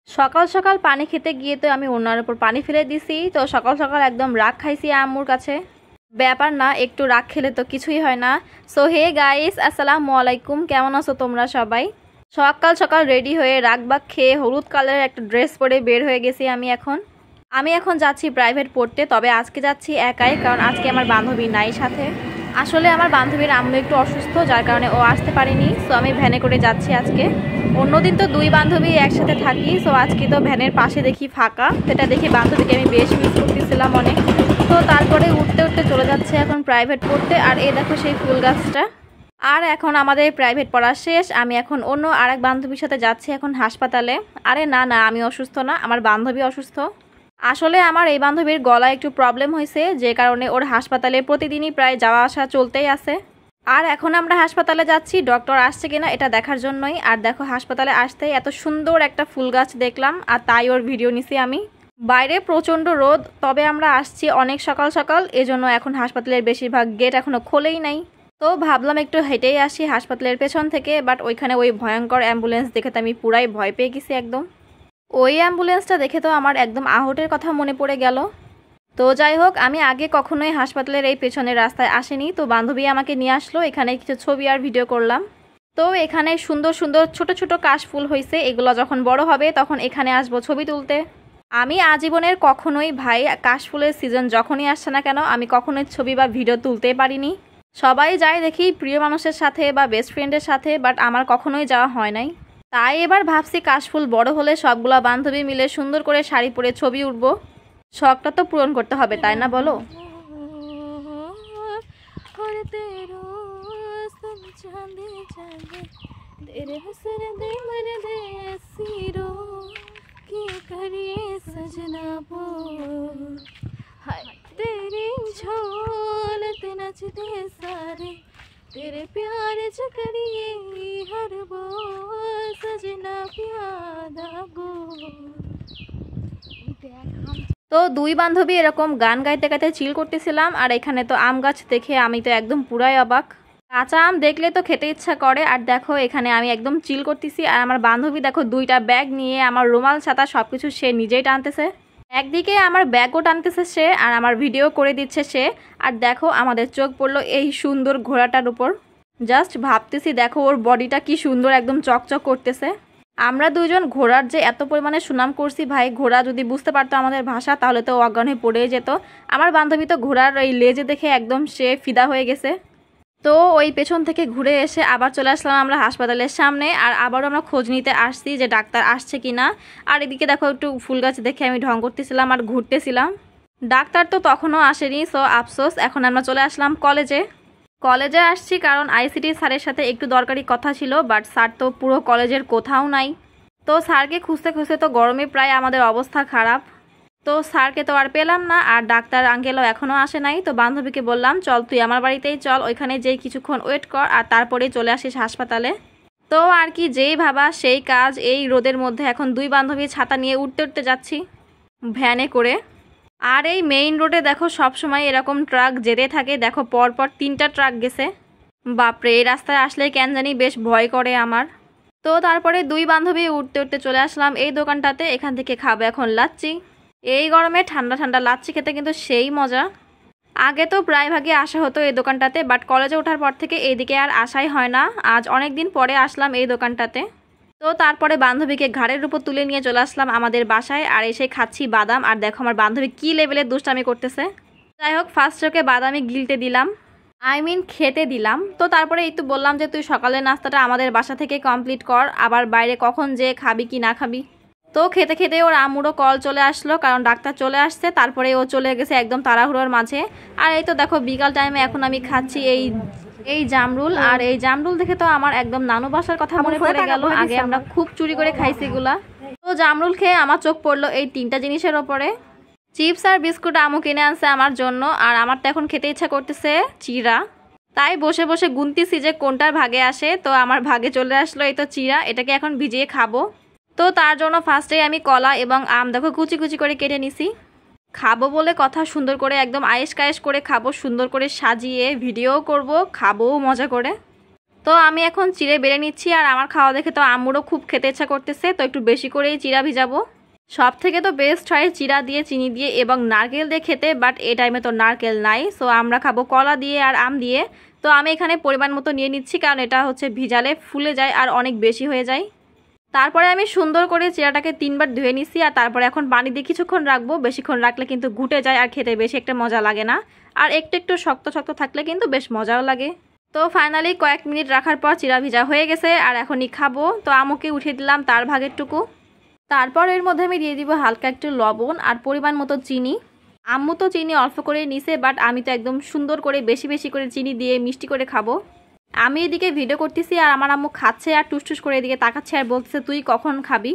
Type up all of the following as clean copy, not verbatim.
সকাল সকাল পানি খেতে গিয়ে তো আমি ওনার উপর পানি ফেলে দিছি। তো সকাল সকাল একদম রাগ খাইছি আম্মুর কাছে। ব্যাপার না, একটু রাগ খেলে তো কিছুই হয় না। সো হে গাইস, আসসালামু আলাইকুম, কেমন আছো তোমরা সবাই? সকাল সকাল রেডি হয়ে রাগবাগ খেয়ে হলুদ কালারের একটা ড্রেস পরে বের হয়ে গেছি আমি এখন যাচ্ছি প্রাইভেট পড়তে। তবে আজকে যাচ্ছি একাই, কারণ আজকে আমার বান্ধবী নাই সাথে। আসলে আমার বান্ধবীর আম্মু একটু অসুস্থ, যার কারণে ও আসতে পারেনি। সো আমি ভ্যানে করে যাচ্ছি আজকে। অন্যদিন তো দুই বান্ধবী একসাথে থাকি, সো আজকে তো ভ্যানের পাশে দেখি ফাঁকা, সেটা দেখে বান্ধবীকে আমি বেশ মিস করতেছিলাম অনেক। তো তারপরে উঠতে উঠতে চলে যাচ্ছে এখন প্রাইভেট পড়তে। আর এই দেখো সেই ফুল গাছটা। আর এখন আমাদের প্রাইভেট পড়া শেষ। আমি এখন অন্য আরেক বান্ধবীর সাথে যাচ্ছি এখন হাসপাতালে। আরে না না, আমি অসুস্থ না, আমার বান্ধবী অসুস্থ। আসলে আমার এই বান্ধবীর গলায় একটু প্রবলেম হয়েছে, যে কারণে ওর হাসপাতালে প্রতিদিনই প্রায় যাওয়া আসা চলতেই আছে। আর এখন আমরা হাসপাতালে যাচ্ছি ডক্টর আসছে কিনা এটা দেখার জন্যই। আর দেখো হাসপাতালে আসতেই এত সুন্দর একটা ফুল গাছ দেখলাম, আর তাই ওর ভিডিও নিছি আমি। বাইরে প্রচণ্ড রোদ, তবে আমরা আসছি অনেক সকাল সকাল, এজন্য এখন হাসপাতালের বেশিরভাগ গেট এখনো খোলেই নাই। তো ভাবলাম একটু হেঁটেই আসি হাসপাতালের পেছন থেকে, বাট ওইখানে ওই ভয়ঙ্কর অ্যাম্বুলেন্স দেখে তো আমি পুরাই ভয় পেয়ে গেছি একদম। ওই অ্যাম্বুলেন্সটা দেখে তো আমার একদম আহটের কথা মনে পড়ে গেল। তো যাই হোক, আমি আগে কখনোই হাসপাতালের এই পেছনের রাস্তায় আসিনি। তো বান্ধবী আমাকে নিয়ে আসলো, এখানে কিছু ছবি আর ভিডিও করলাম। তো এখানে সুন্দর সুন্দর ছোট ছোট কাশফুল হয়েছে, এগুলো যখন বড় হবে তখন এখানে আসবো ছবি তুলতে। আমি আজীবনের কখনোই ভাই কাশফুলের সিজন যখনই আসছে না কেন, আমি কখনোই ছবি বা ভিডিও তুলতেই পারিনি। সবাই যায় দেখি প্রিয় মানুষের সাথে বা বেস্ট ফ্রেন্ডের সাথে, বাট আমার কখনোই যাওয়া হয় নাই। তাই এবার ভাবছি কাশফুল বড় হলে সবগুলা বান্ধবী মিলে সুন্দর করে শাড়ি পরে ছবি উঠবো। শখটা তো পূরণ করতে হবে, তাই না বলো? तेरे प्यार च करिए हर बोल सजना प्यादा बोल। তো দুই বান্ধবী এরকম গান গাইতে গাইতে চিল করতেছিলাম। আর এখানে তো আম গাছ দেখে আমি তো একদম পুরাই অবাক। কাঁচা আম দেখলে তো খেতে ইচ্ছা করে। আর দেখো এখানে আমি একদম চিল করতেছি, আর আমার বান্ধবী দেখো দুইটা ব্যাগ নিয়ে আমার রুমাল ছাতা সবকিছু সে নিজেই টানতেছে। একদিকে আমার ব্যাগও টানতেছে সে, আর আমার ভিডিও করে দিচ্ছে সে। আর দেখো আমাদের চোখ পড়লো এই সুন্দর ঘোড়াটার উপর। জাস্ট ভাবতেছি দেখো ওর বডিটা কি সুন্দর একদম চকচক করতেছে। আমরা দুইজন ঘোড়ার যে এত পরিমাণে সুনাম করছি ভাই, ঘোড়া যদি বুঝতে পারতো আমাদের ভাষা তাহলে তো অজ্ঞান হয়ে পড়েই যেত। আমার বান্ধবী তো ঘোড়ার এই লেজে দেখে একদম সে ফিদা হয়ে গেছে। তো ওই পেছন থেকে ঘুরে এসে আবার চলে আসলাম আমরা হাসপাতালের সামনে। আর আবারও আমরা খোঁজ নিতে আসছি যে ডাক্তার আসছে কিনা। আর এদিকে দেখো একটু ফুল গাছ দেখে আমি ঢং করতেছিলাম আর ঘুরতেছিলাম। ডাক্তার তো তখনও আসেনি, সো আফসোস। এখন আমরা চলে আসলাম কলেজে আসছি কারণ আইসিটি স্যারের সাথে একটু দরকারি কথা ছিল, বাট স্যার তো পুরো কলেজের কোথাও নাই। তো স্যারকে খুঁজতে খুঁজতে তো গরমে প্রায় আমাদের অবস্থা খারাপ। তো স্যারকে তো আর পেলাম না, আর ডাক্তার আঙ্কেলও এখনও আসে নাই। তো বান্ধবীকে বললাম চল তুই আমার বাড়িতেই চল, ওইখানে যেই কিছুক্ষণ ওয়েট কর আর তারপরেই চলে আসিস হাসপাতালে। তো আর কি, যেই ভাবা সেই কাজ। এই রোদের মধ্যে এখন দুই বান্ধবী ছাতা নিয়ে উঠতে উঠতে যাচ্ছি ভ্যানে করে। আর এই মেইন রোডে দেখো সবসময় এরকম ট্রাক যেতে থাকে, দেখো পরপর 3টা ট্রাক গেছে। বাপরে, এই রাস্তায় আসলে কেন জানি বেশ ভয় করে আমার। তো তারপরে দুই বান্ধবী উঠতে উঠতে চলে আসলাম এই দোকানটাতে। এখান থেকে খাবো এখন লাচ্ছি। এই গরমে ঠান্ডা ঠান্ডা লাচ্ছি খেতে কিন্তু সেই মজা। আগে তো প্রায় ভাগে আসা হতো এই দোকানটাতে, বাট কলেজে ওঠার পর থেকে এইদিকে আর আসাই হয় না। আজ অনেক দিন পরে আসলাম এই দোকানটাতে। তো তারপরে বান্ধবীকে ঘাড়ের উপর তুলে নিয়ে চলে আসলাম আমাদের বাসায়। আর এসে খাচ্ছি বাদাম। আর দেখো আমার বান্ধবী কি লেভেলের দুষ্টামি করতেছে। যাই হোক, ফার্স্ট ওকে বাদামি গিলতে দিলাম, খেতে দিলাম। তো তারপরে এই তো বললাম যে তুই সকালের নাস্তাটা আমাদের বাসা থেকে কমপ্লিট কর, আবার বাইরে কখন যে খাবি কি না খাবি। তো খেতে খেতে ওর আম্মুরও কল চলে আসলো, কারণ ডাক্তার চলে আসছে। তারপরে ও চলে গেছে একদম তাড়াহুড়োর মাঝে। আর এই তো দেখো বিকাল টাইমে এখন আমি খাচ্ছি এই জামরুল। আর এই জামরুল দেখে তো আমার একদম নানু বাসার কথা মনে পড়ে গেল। আগে আমরা খুব চুরি করে খাইছি এগুলা। তো জামরুল খেয়ে আমার চোখ পড়লো এই 3টা জিনিসের ওপরে। চিপস আর বিস্কুট আম্মু কিনে আনছে আমার জন্য, আর আমার তো এখন খেতে ইচ্ছা করতেছে চিড়া। তাই বসে বসে গুনতেছি যে কোনটার ভাগে আসে। তো আমার ভাগে চলে আসলো এই তো চিড়া, এটাকে এখন ভিজিয়ে খাবো। তো তার জন্য ফার্স্টে আমি কলা এবং আম দেখো কুচি কুচি করে কেটে নিছি। খাবো বলে কথা, সুন্দর করে একদম আয়েশ কায়েশ করে খাবো, সুন্দর করে সাজিয়ে ভিডিও করব, খাবো মজা করে। তো আমি এখন চিড়ে বেড়ে নিচ্ছি, আর আমার খাওয়া দেখে তো আম্মুরও খুব খেতে ইচ্ছা করতেছে, তো একটু বেশি করেই চিড়া ভিজাবো। সব থেকে তো বেস্ট হয় চিড়া দিয়ে, চিনি দিয়ে এবং নারকেল দিয়ে খেতে, বাট এই টাইমে তো নারকেল নাই, সো আমরা খাবো কলা দিয়ে আর আম দিয়ে। তো আমি এখানে পরিমাণ মতো নিয়ে নিচ্ছি, কারণ এটা হচ্ছে ভিজালে ফুলে যায় আর অনেক বেশি হয়ে যায়। তারপরে আমি সুন্দর করে চিড়াটাকে 3বার ধুয়ে নিচ্ছি, আর তারপরে এখন পানি দিয়ে কিছুক্ষণ রাখবো। বেশিক্ষণ রাখলে কিন্তু ঘুটে যায় আর খেতে বেশি একটা মজা লাগে না, আর একটু একটু শক্ত শক্ত থাকলে কিন্তু বেশ মজাও লাগে। তো ফাইনালি কয়েক মিনিট রাখার পর চিড়া ভিজা হয়ে গেছে, আর এখনই খাবো। তো আম্মুকে উঠিয়ে দিলাম তার ভাগেরটুকু। তারপর এর মধ্যে আমি দিয়ে দিব হালকা একটু লবণ আর পরিমাণ মতো চিনি। আম্মু তো চিনি অল্প করে নিছে, বাট আমি তো একদম সুন্দর করে বেশি বেশি করে চিনি দিয়ে মিষ্টি করে খাবো। আমি এদিকে ভিডিও করতেছি আর আমার আম্মু খাচ্ছে আর টুসটুস করে এদিকে তাকাচ্ছে আর বলতেছে তুই কখন খাবি।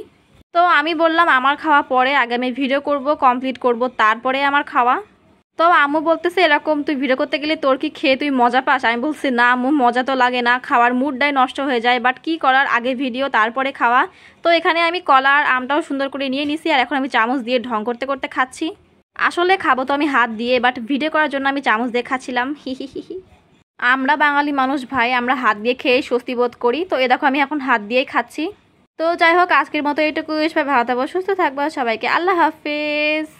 তো আমি বললাম আমার খাওয়া পরে, আগে আমি ভিডিও করব, কমপ্লিট করব, তারপরে আমার খাওয়া। তো আম্মু বলতেছে এরকম তুই ভিডিও করতে গেলে তোর কি খেয়ে তুই মজা পাস? আমি বলছি না আম্মু, মজা তো লাগে না, খাওয়ার মুডটাই নষ্ট হয়ে যায়, বাট কি করার, আগে ভিডিও তারপরে খাওয়া। তো এখানে আমি কলা আর আমটাও সুন্দর করে নিয়ে নিছি, আর এখন আমি চামচ দিয়ে ঢং করতে করতে খাচ্ছি। আসলে খাবো তো আমি হাত দিয়ে, বাট ভিডিও করার জন্য আমি চামচ দিয়ে খাচ্ছিলাম। হি হি হি হি। আমরা বাঙালি মানুষ ভাই, আমরা হাত দিয়ে খেয়ে স্বস্তি বোধ করি। তো এ দেখো আমি এখন হাত দিয়েই খাচ্ছি। তো যাই হোক, আজকের মতো এইটুকু। সবাই ভালো থাকবো, সুস্থ থাকবো, সবাইকে আল্লাহ হাফেজ।